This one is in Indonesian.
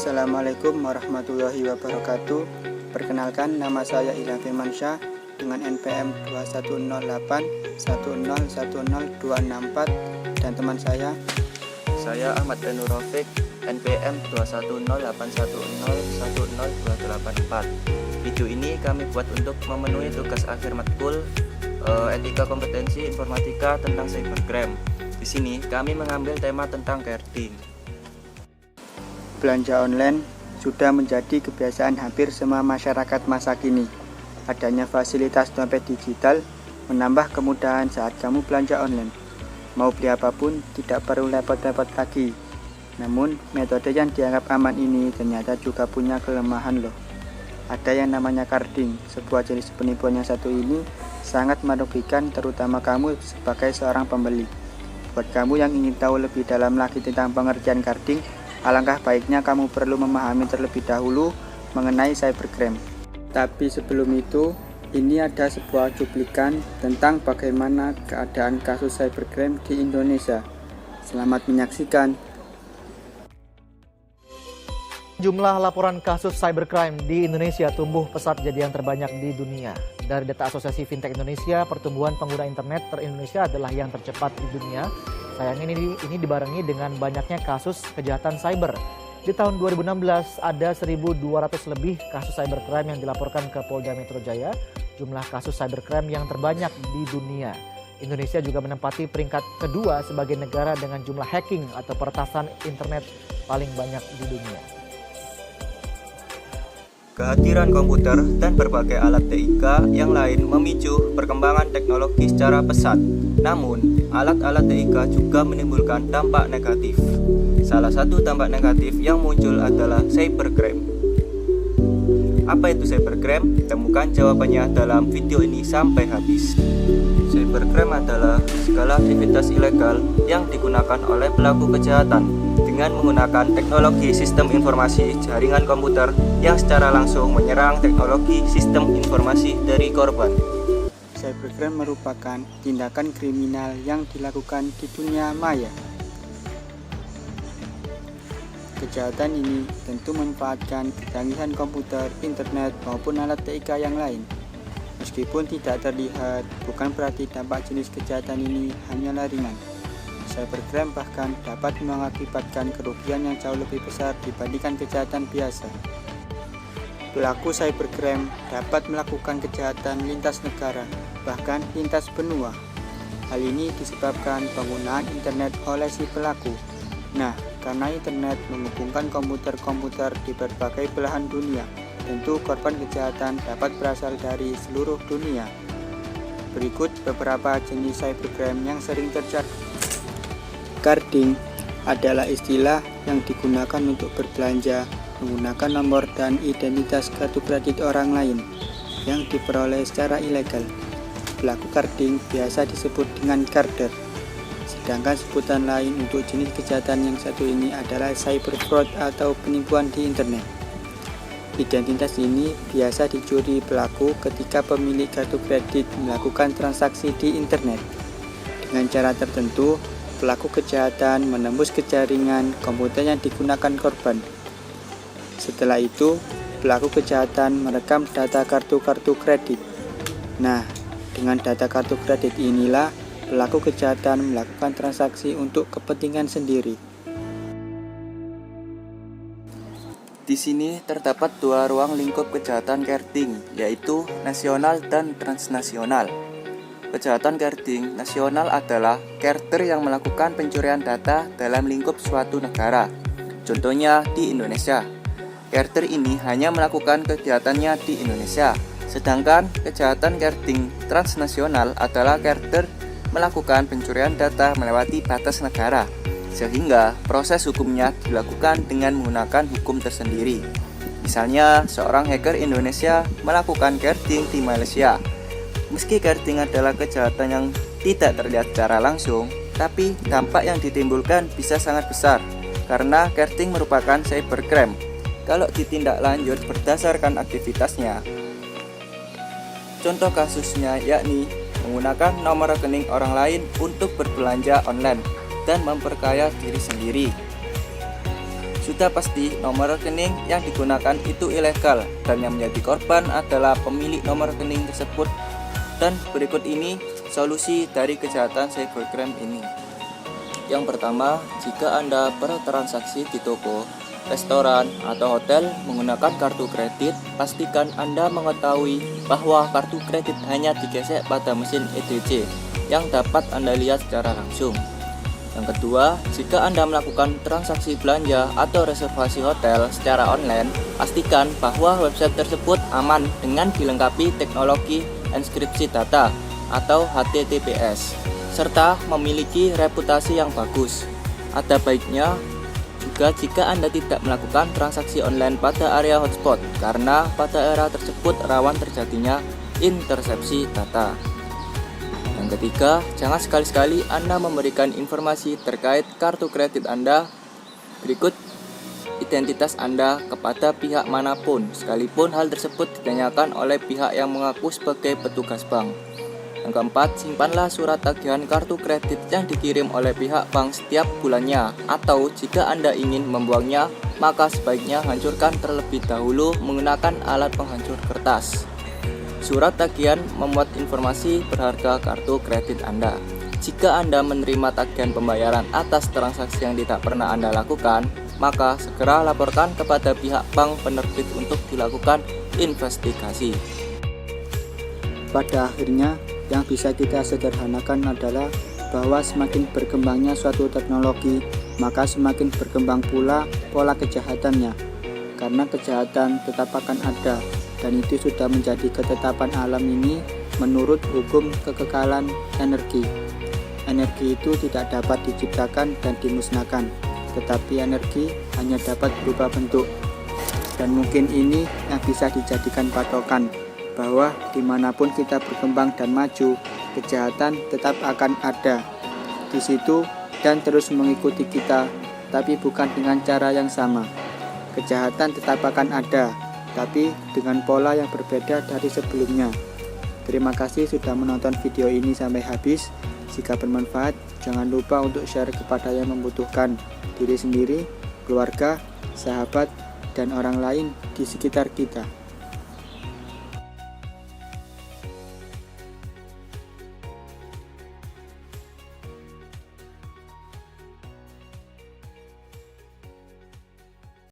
Assalamualaikum warahmatullahi wabarakatuh. Perkenalkan, nama saya Ilham Firmansyah dengan NPM 210810100264 dan teman saya Ahmad Danur Rafiq, NPM 210810100284. Video ini kami buat untuk memenuhi tugas akhir matkul etika kompetensi informatika tentang cybercrime. Di sini kami mengambil tema tentang carding. belanja online sudah menjadi kebiasaan hampir semua masyarakat masa kini. Adanya fasilitas dompet digital menambah kemudahan saat kamu belanja online. Mau beli apapun tidak perlu repot-repot lagi. Namun, metode yang dianggap aman ini ternyata juga punya kelemahan loh. Ada yang namanya carding, sebuah jenis penipuan yang satu ini sangat merugikan terutama kamu sebagai seorang pembeli. Buat kamu yang ingin tahu lebih dalam lagi tentang pengertian carding, alangkah baiknya kamu perlu memahami terlebih dahulu mengenai cybercrime. Tapi sebelum itu, ini ada sebuah cuplikan tentang bagaimana keadaan kasus cybercrime di Indonesia. Selamat menyaksikan. Jumlah laporan kasus cybercrime di Indonesia tumbuh pesat jadi yang terbanyak di dunia. Dari data Asosiasi Fintech Indonesia, pertumbuhan pengguna internet ter-Indonesia adalah yang tercepat di dunia. Sayangnya ini dibarengi dengan banyaknya kasus kejahatan cyber. Di tahun 2016 ada 1.200 lebih kasus cybercrime yang dilaporkan ke Polda Metro Jaya, jumlah kasus cybercrime yang terbanyak di dunia. Indonesia juga menempati peringkat kedua sebagai negara dengan jumlah hacking atau peretasan internet paling banyak di dunia. Kehadiran komputer dan berbagai alat TIK yang lain memicu perkembangan teknologi secara pesat. Namun, alat-alat TIK juga menimbulkan dampak negatif. Salah satu dampak negatif yang muncul adalah cybercrime. Apa itu cybercrime? Temukan jawabannya dalam video ini sampai habis. Cybercrime adalah segala aktivitas ilegal yang digunakan oleh pelaku kejahatan dengan menggunakan teknologi sistem informasi jaringan komputer yang secara langsung menyerang teknologi sistem informasi dari korban. Cybercrime merupakan tindakan kriminal yang dilakukan di dunia maya. Kejahatan ini tentu memanfaatkan kecanggihan komputer, internet, maupun alat TIK yang lain. Meskipun tidak terlihat, bukan berarti dampak jenis kejahatan ini hanyalah ringan. Cybercrime bahkan dapat mengakibatkan kerugian yang jauh lebih besar dibandingkan kejahatan biasa. Pelaku cybercrime dapat melakukan kejahatan lintas negara, bahkan lintas benua. Hal ini disebabkan penggunaan internet oleh si pelaku. Nah, karena internet menghubungkan komputer-komputer di berbagai belahan dunia, tentu korban kejahatan dapat berasal dari seluruh dunia. Berikut beberapa jenis cybercrime yang sering terjadi. Carding adalah istilah yang digunakan untuk berbelanja menggunakan nomor dan identitas kartu kredit orang lain yang diperoleh secara ilegal. Pelaku carding biasa disebut dengan carder. Sedangkan sebutan lain untuk jenis kejahatan yang satu ini adalah cyber fraud atau penipuan di internet. Identitas ini biasa dicuri pelaku ketika pemilik kartu kredit melakukan transaksi di internet. Dengan cara tertentu, pelaku kejahatan menembus ke jaringan komputer yang digunakan korban. Setelah itu, pelaku kejahatan merekam data kartu-kartu kredit. Nah, dengan data kartu kredit inilah pelaku kejahatan melakukan transaksi untuk kepentingan sendiri. Di sini terdapat dua ruang lingkup kejahatan carding, yaitu nasional dan transnasional. Kejahatan carding nasional adalah carder yang melakukan pencurian data dalam lingkup suatu negara. Contohnya di Indonesia. Carder ini hanya melakukan kegiatannya di Indonesia. Sedangkan kejahatan carding transnasional adalah carder melakukan pencurian data melewati batas negara, sehingga proses hukumnya dilakukan dengan menggunakan hukum tersendiri. Misalnya, seorang hacker Indonesia melakukan carding di Malaysia. Meski carding adalah kejahatan yang tidak terlihat secara langsung, tapi dampak yang ditimbulkan bisa sangat besar, karena carding merupakan cybercrime kalau ditindak lanjut berdasarkan aktivitasnya. Contoh kasusnya yakni menggunakan nomor rekening orang lain untuk berbelanja online dan memperkaya diri sendiri. Sudah pasti nomor rekening yang digunakan itu ilegal dan yang menjadi korban adalah pemilik nomor rekening tersebut. Dan berikut ini solusi dari kejahatan cybercrime ini. Yang pertama, jika Anda bertransaksi di toko, restoran, atau hotel menggunakan kartu kredit, pastikan Anda mengetahui bahwa kartu kredit hanya digesek pada mesin EDC yang dapat Anda lihat secara langsung. Yang kedua, jika Anda melakukan transaksi belanja atau reservasi hotel secara online, pastikan bahwa website tersebut aman dengan dilengkapi teknologi enkripsi data atau HTTPS, serta memiliki reputasi yang bagus. Ada baiknya juga jika Anda tidak melakukan transaksi online pada area hotspot, karena pada area tersebut rawan terjadinya intersepsi data. Yang ketiga, jangan sekali-sekali Anda memberikan informasi terkait kartu kredit Anda berikut identitas Anda kepada pihak manapun, sekalipun hal tersebut ditanyakan oleh pihak yang mengaku sebagai petugas bank. Yang keempat, simpanlah surat tagihan kartu kredit yang dikirim oleh pihak bank setiap bulannya, atau jika Anda ingin membuangnya, maka sebaiknya hancurkan terlebih dahulu menggunakan alat penghancur kertas. Surat tagihan memuat informasi berharga kartu kredit Anda. Jika Anda menerima tagihan pembayaran atas transaksi yang tidak pernah Anda lakukan, maka segera laporkan kepada pihak bank penerbit untuk dilakukan investigasi. Pada akhirnya, yang bisa kita sederhanakan adalah bahwa semakin berkembangnya suatu teknologi, maka semakin berkembang pula pola kejahatannya. Karena kejahatan tetap akan ada, dan itu sudah menjadi ketetapan alam ini menurut hukum kekekalan energi. Energi itu tidak dapat diciptakan dan dimusnahkan, tetapi energi hanya dapat berubah bentuk. Dan mungkin ini yang bisa dijadikan patokan, bahwa dimanapun kita berkembang dan maju, kejahatan tetap akan ada di situ dan terus mengikuti kita, tapi bukan dengan cara yang sama. Kejahatan tetap akan ada, tapi dengan pola yang berbeda dari sebelumnya. Terima kasih sudah menonton video ini sampai habis. Jika bermanfaat, jangan lupa untuk share kepada yang membutuhkan, diri sendiri, keluarga, sahabat, dan orang lain di sekitar kita.